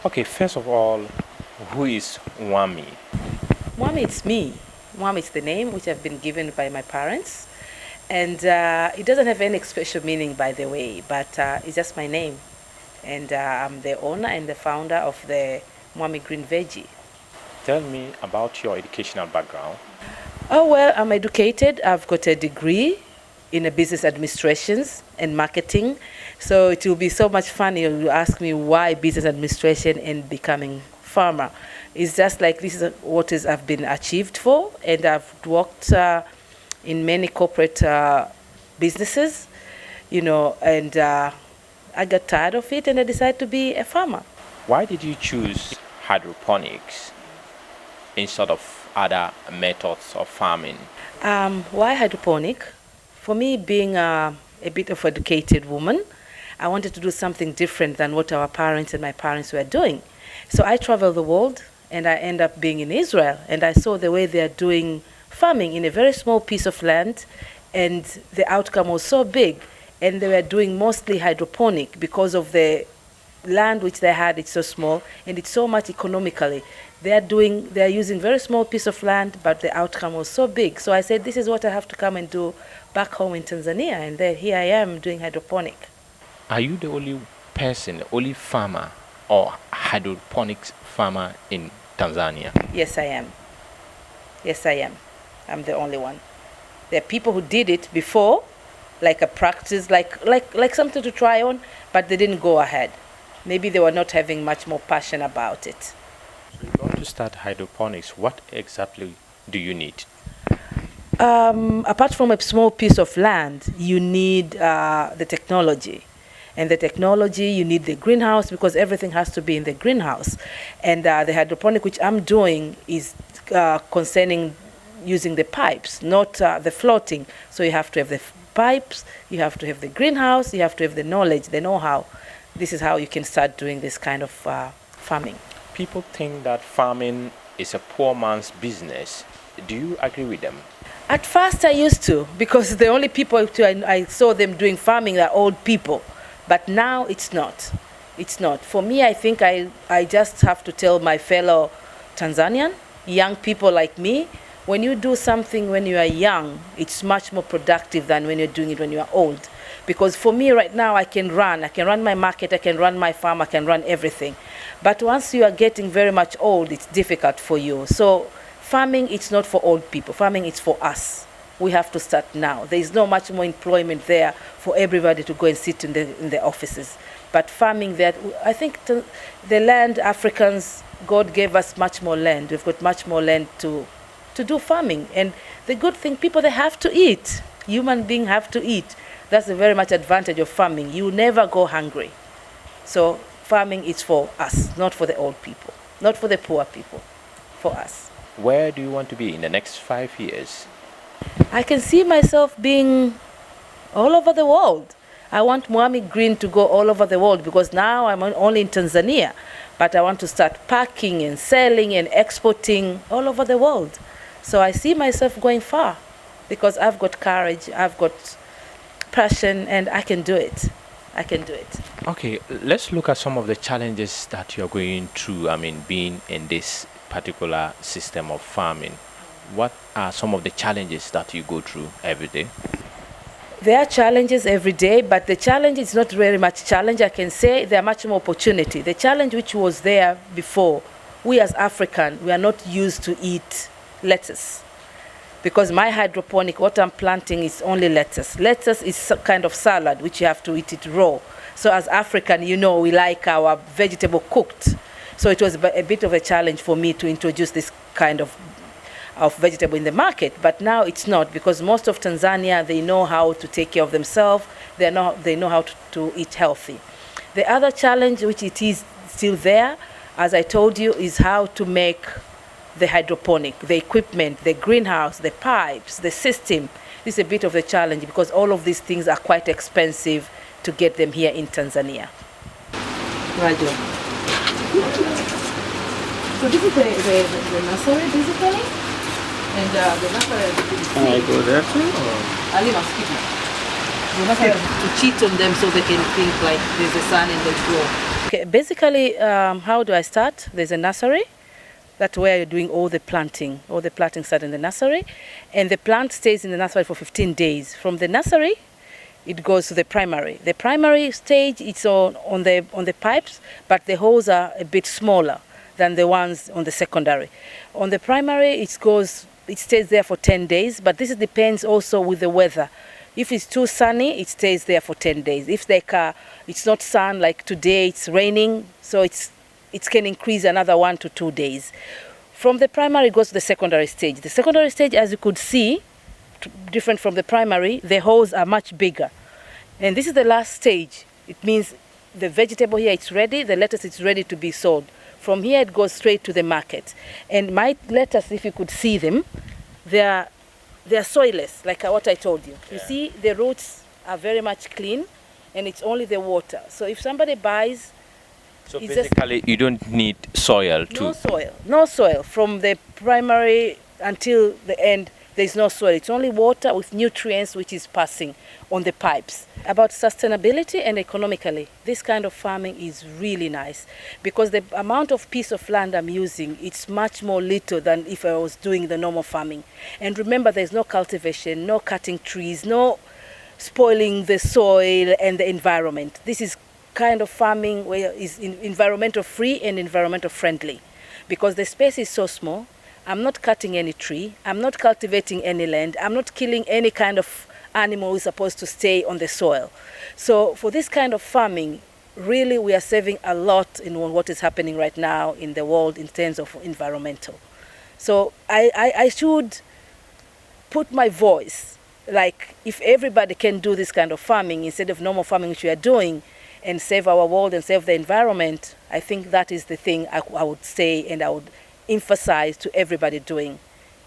Okay, first of all, who is Mwami? Mwami, it's me. Mwami is the name which I've been given by my parents. And it doesn't have any special meaning, by the way, but it's just my name. And I'm the owner and the founder of the Mwami Green Veggie. Tell me about your educational background. Oh, well, I'm educated. I've got a degree in business administrations and marketing. So it will be so much fun if you ask me why business administration and becoming farmer. It's just like this is what I've been achieved for, and I've worked in many corporate businesses, and I got tired of it and I decided to be a farmer. Why did you choose hydroponics instead of other methods of farming? Why hydroponic? For me, being a bit of an educated woman, I wanted to do something different than what our parents and my parents were doing. So I traveled the world and I ended up being in Israel, and I saw the way they are doing farming in a very small piece of land, and the outcome was so big, and they were doing mostly hydroponic because of the land which they had. It's so small and it's so much economically. They are using very small piece of land, but the outcome was so big. So I said, this is what I have to come and do back home in Tanzania, and then here I am doing hydroponic. Are you the only person, the only farmer or hydroponics farmer in Tanzania? Yes, I am. Yes, I am. I'm the only one. There are people who did it before, like a practice, like something to try on, but they didn't go ahead. Maybe they were not having much more passion about it. So if you want to start hydroponics, what exactly do you need? Apart from a small piece of land, you need the technology. And the technology, you need the greenhouse, because everything has to be in the greenhouse. And the hydroponic which I'm doing is concerning using the pipes, not the floating. So you have to have the pipes, you have to have the greenhouse, you have to have the knowledge, the know-how. This is how you can start doing this kind of farming. People think that farming is a poor man's business. Do you agree with them? At first I used to, because the only people I saw them doing farming are old people. But now it's not. It's not. For me, I think I just have to tell my fellow Tanzanian, young people like me, when you do something when you are young, it's much more productive than when you're doing it when you are old. Because for me right now, I can run my market, I can run my farm, I can run everything. But once you are getting very much old, it's difficult for you. So farming, it's not for old people. Farming, it's for us. We have to start now. There is no much more employment there for everybody to go and sit in the offices. But farming, that I think the land, Africans, God gave us much more land. We've got much more land to do farming. And the good thing, people, they have to eat. Human beings have to eat. That's a very much advantage of farming. You never go hungry. So farming is for us, not for the old people, not for the poor people, for us. Where do you want to be in the next 5 years? I can see myself being all over the world. I want Mwami Green to go all over the world, because now I'm only in Tanzania, but I want to start packing and selling and exporting all over the world. So I see myself going far, because I've got courage, I've got passion, and I can do it. I can do it. Okay, let's look at some of the challenges that you're going through, being in this particular system of farming. What are some of the challenges that you go through every day? There are challenges every day, but the challenge is not very much challenge. I can say there are much more opportunity. The challenge which was there before, we as Africans, we are not used to eat lettuce. Because my hydroponic, what I'm planting is only lettuce. Lettuce is a kind of salad, which you have to eat it raw. So as African, we like our vegetable cooked. So it was a bit of a challenge for me to introduce this kind of vegetable in the market, but now it's not, because most of Tanzania, they know how to take care of themselves, they know how to eat healthy. The other challenge, which it is still there, as I told you, is how to make the hydroponic, the equipment, the greenhouse, the pipes, the system. This is a bit of a challenge, because all of these things are quite expensive to get them here in Tanzania. So this is the nursery basically, and the nursery Can I go there too? Or? Ali must keep it. The nursery to cheat on them so they can think like there's a sun and they grow. Okay, basically, how do I start? There's a nursery. That's where you're doing all the planting. All the planting starts in the nursery, and the plant stays in the nursery for 15 days. From the nursery, it goes to the primary. The primary stage, it's on the pipes, but the holes are a bit smaller than the ones on the secondary. On the primary, it stays there for 10 days, but this depends also with the weather. If it's too sunny, it stays there for 10 days. If it's not sun, like today, it's raining, so it can increase another 1 to 2 days. From the primary, it goes to the secondary stage. The secondary stage, as you could see, different from the primary, the holes are much bigger. And this is the last stage. It means the vegetable here, it's ready, the lettuce is ready to be sold. From here, it goes straight to the market. And my lettuce, if you could see them, they're soilless, like what I told you. You see, the roots are very much clean, and it's only the water. So if somebody buys... So basically, you don't need soil to... No soil. From the primary until the end, there's no soil. It's only water with nutrients which is passing on the pipes. About sustainability and economically, this kind of farming is really nice because the amount of piece of land I'm using, it's much more little than if I was doing the normal farming. And remember, there's no cultivation, no cutting trees, no spoiling the soil and the environment. This is kind of farming where is environmental free and environmental friendly because the space is so small. I'm not cutting any tree, I'm not cultivating any land, I'm not killing any kind of animal who's supposed to stay on the soil. So for this kind of farming, really we are saving a lot in what is happening right now in the world in terms of environmental. So I should put my voice, like if everybody can do this kind of farming instead of normal farming which we are doing, and save our world and save the environment, I think that is the thing I would say and I would emphasize to everybody doing.